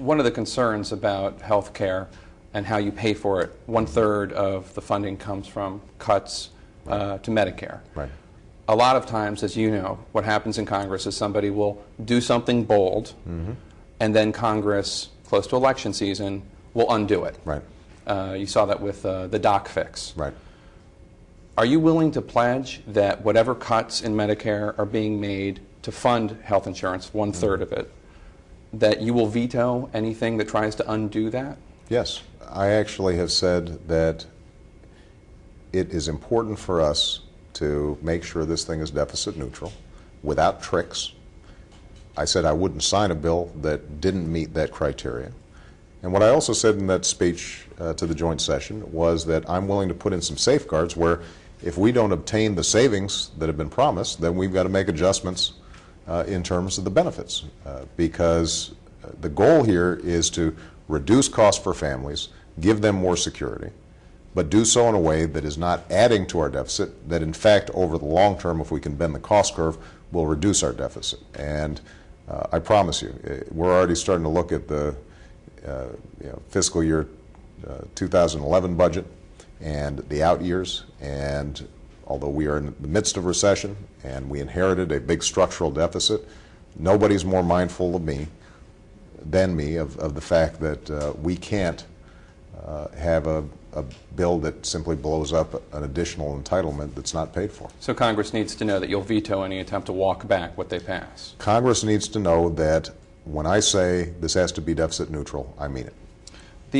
one of the concerns about health care and how you pay for it, 1/3 of the funding comes from cuts to Medicare. Right. A lot of times, as you know, what happens in Congress is somebody will do something bold, and then Congress, close to election season, will undo it. Right. You saw that with the doc fix. Right. Are you willing to pledge that whatever cuts in Medicare are being made to fund health insurance, 1/3 of it, that you will veto anything that tries to undo that? Yes. I actually have said that it is important for us to make sure this thing is deficit neutral without tricks. I said I wouldn't sign a bill that didn't meet that criteria. And what I also said in that speech to the joint session was that I'm willing to put in some safeguards where if we don't obtain the savings that have been promised, then we've got to make adjustments in terms of the benefits. Because the goal here is to reduce costs for families, give them more security, but do so in a way that is not adding to our deficit, that in fact over the long term, if we can bend the cost curve, will reduce our deficit. And I promise you, we're already starting to look at the fiscal year 2011 budget and the out years, and although we are in the midst of recession and we inherited a big structural deficit, nobody's more mindful than me of the fact that we can't have a bill that simply blows up an additional entitlement that's not paid for. So Congress needs to know that you'll veto any attempt to walk back what they pass. Congress needs to know that when I say this has to be deficit neutral, I mean it.